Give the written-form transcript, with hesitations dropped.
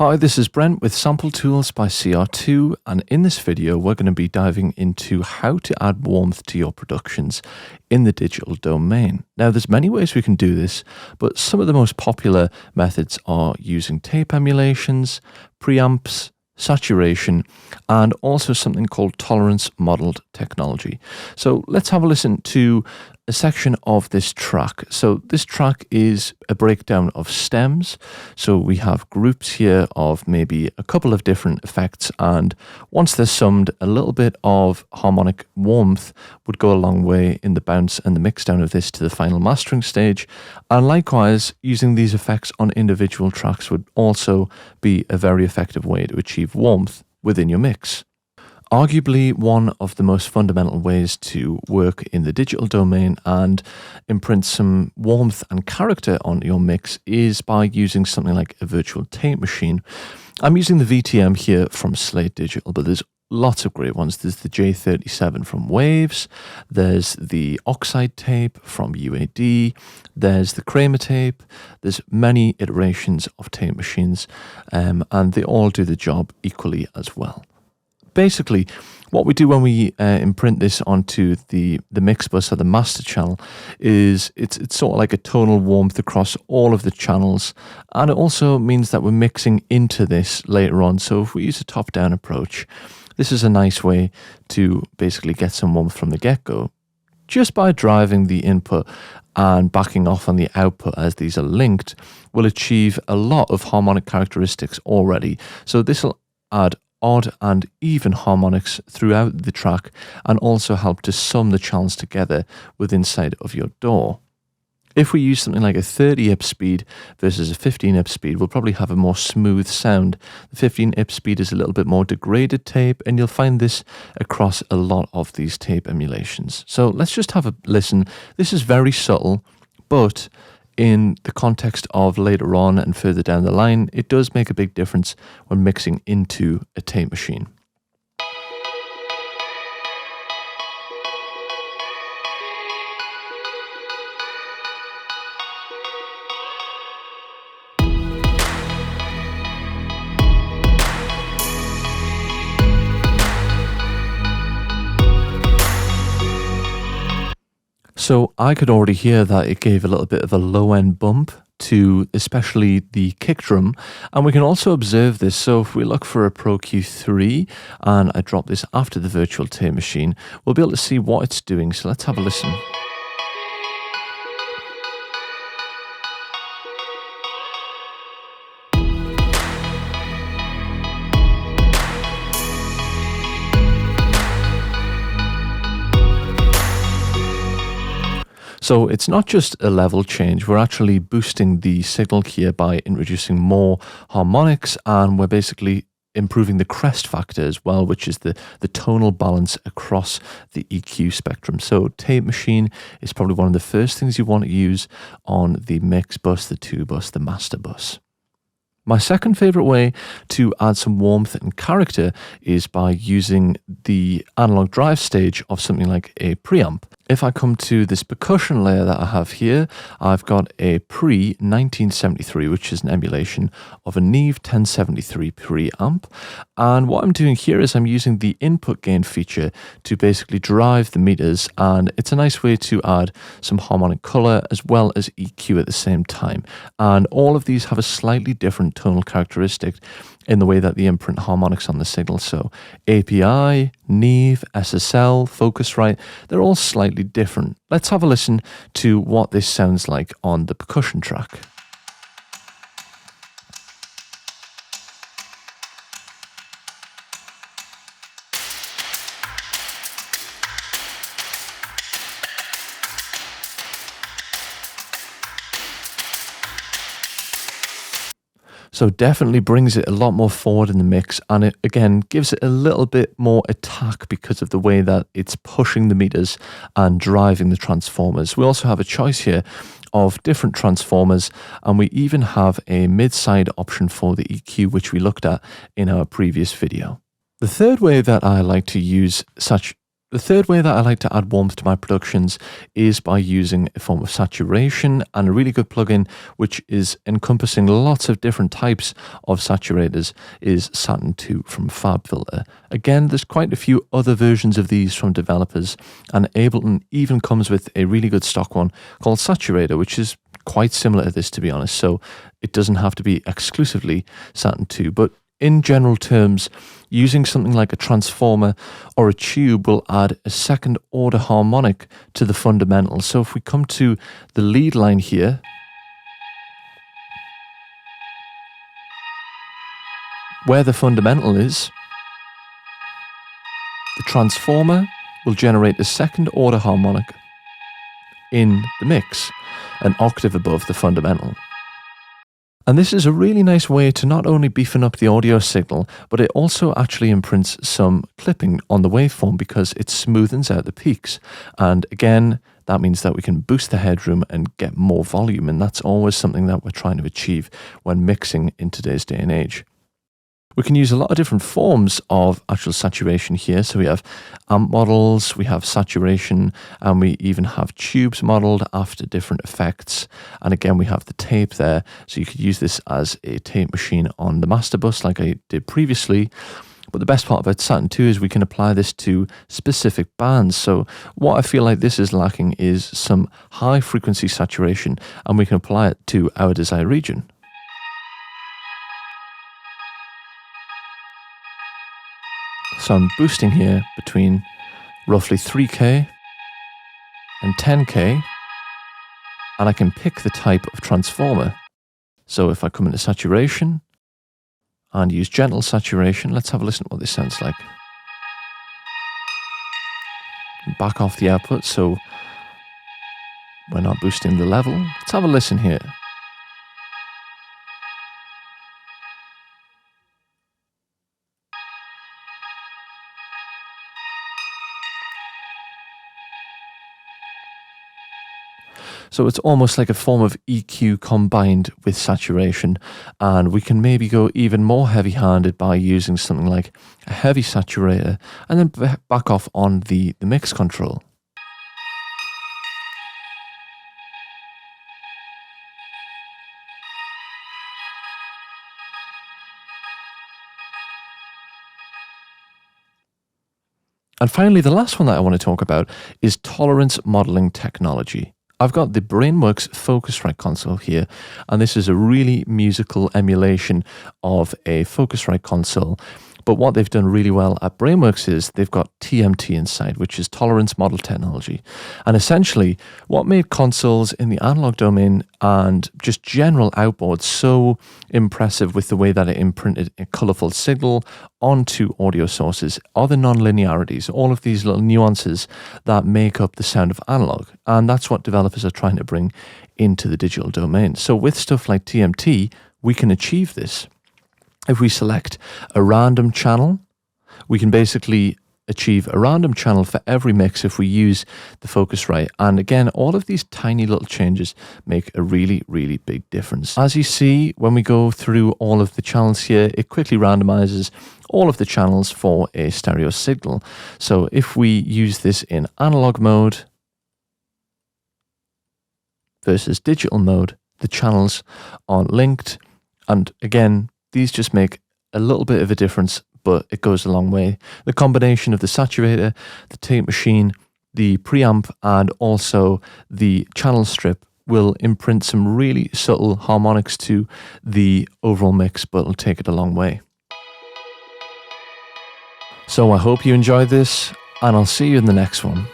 Hi, this is Brent with Sample Tools by CR2, and in this video we're going to be diving into how to add warmth to your productions in the digital domain. Now there's many ways we can do this, but some of the most popular methods are using tape emulations, preamps, saturation, and also something called tolerance modeled technology. So let's have a listen to a section of this track. So this track is a breakdown of stems. So we have groups here of maybe a couple of different effects, and once they're summed, a little bit of harmonic warmth would go a long way in the bounce and the mix down of this to the final mastering stage. And likewise, using these effects on individual tracks would also be a very effective way to achieve warmth within your mix. Arguably one of the most fundamental ways to work in the digital domain and imprint some warmth and character on your mix is by using something like a virtual tape machine. I'm using the VTM here from Slate Digital, but there's lots of great ones. There's the J37 from Waves, there's the Oxide tape from UAD, there's the Kramer tape. There's many iterations of tape machines, and they all do the job equally as well. Basically, what we do when we imprint this onto the mix bus or the master channel is it's sort of like a tonal warmth across all of the channels, and it also means that we're mixing into this later on. So if we use a top-down approach, this is a nice way to basically get some warmth from the get-go. Just by driving the input and backing off on the output as these are linked, we'll achieve a lot of harmonic characteristics already. So this will add odd and even harmonics throughout the track and also help to sum the channels together with inside of your DAW. If we use something like a 30 IP speed versus a 15 IP speed, we'll probably have a more smooth sound. The 15 IP speed is a little bit more degraded tape, and you'll find this across a lot of these tape emulations. So let's just have a listen. This is very subtle, but in the context of later on and further down the line, it does make a big difference when mixing into a tape machine. So I could already hear that it gave a little bit of a low-end bump to especially the kick drum, and we can also observe this. So if we look for a Pro Q3 and I drop this after the virtual tape machine, we'll be able to see what it's doing. So let's have a listen. So it's not just a level change, we're actually boosting the signal here by introducing more harmonics, and we're basically improving the crest factor as well, which is the tonal balance across the EQ spectrum. So tape machine is probably one of the first things you want to use on the mix bus, the 2 bus, the master bus. My second favorite way to add some warmth and character is by using the analog drive stage of something like a preamp. If I come to this percussion layer that I have here, I've got a pre-1973, which is an emulation of a Neve 1073 preamp. And what I'm doing here is I'm using the input gain feature to basically drive the meters, and it's a nice way to add some harmonic color as well as EQ at the same time. And all of these have a slightly different tonal characteristic in the way that they imprint harmonics on the signal. So API, Neve, SSL, Focusrite, they're all slightly different. Let's have a listen to what this sounds like on the percussion track. So definitely brings it a lot more forward in the mix, and it again gives it a little bit more attack because of the way that it's pushing the meters and driving the transformers. We also have a choice here of different transformers, and we even have a mid-side option for the EQ, which we looked at in our previous video. The third way that I like to use such The third way that I like to add warmth to my productions is by using a form of saturation, and a really good plugin which is encompassing lots of different types of saturators is Saturn 2 from FabFilter. Again, there's quite a few other versions of these from developers, and Ableton even comes with a really good stock one called Saturator, which is quite similar to this, to be honest, so it doesn't have to be exclusively Saturn 2, but in general terms, using something like a transformer or a tube will add a second order harmonic to the fundamental. So if we come to the lead line here, where the fundamental is, the transformer will generate a second order harmonic in the mix, an octave above the fundamental. And this is a really nice way to not only beefing up the audio signal, but it also actually imprints some clipping on the waveform because it smoothens out the peaks. And again, that means that we can boost the headroom and get more volume. And that's always something that we're trying to achieve when mixing in today's day and age. We can use a lot of different forms of actual saturation here. So we have amp models, we have saturation, and we even have tubes modeled after different effects. And again, we have the tape there. So you could use this as a tape machine on the master bus like I did previously. But the best part about Saturn 2 is we can apply this to specific bands. So what I feel like this is lacking is some high frequency saturation, and we can apply it to our desired region. So I'm boosting here between roughly 3K and 10K, and I can pick the type of transformer. So if I come into saturation and use gentle saturation, let's have a listen to what this sounds like. Back off the output so we're not boosting the level. Let's have a listen here. So it's almost like a form of EQ combined with saturation, and we can maybe go even more heavy-handed by using something like a heavy saturator and then back off on the mix control. And finally, the last one that I want to talk about is tolerance modeling technology. I've got the Brainworks Focusrite console here, and this is a really musical emulation of a Focusrite console. But what they've done really well at Brainworks is they've got TMT inside, which is tolerance model technology. And essentially, what made consoles in the analog domain and just general outboards so impressive with the way that it imprinted a colorful signal onto audio sources are the non-linearities, all of these little nuances that make up the sound of analog. And that's what developers are trying to bring into the digital domain. So with stuff like TMT, we can achieve this. If we select a random channel, we can basically achieve a random channel for every mix if we use the Focusrite. And again, all of these tiny little changes make a really, really big difference. As you see, when we go through all of the channels here, it quickly randomizes all of the channels for a stereo signal. So if we use this in analog mode versus digital mode, the channels are linked. And again, these just make a little bit of a difference, but it goes a long way. The combination of the saturator, the tape machine, the preamp, and also the channel strip will imprint some really subtle harmonics to the overall mix, but it'll take it a long way. So I hope you enjoyed this, and I'll see you in the next one.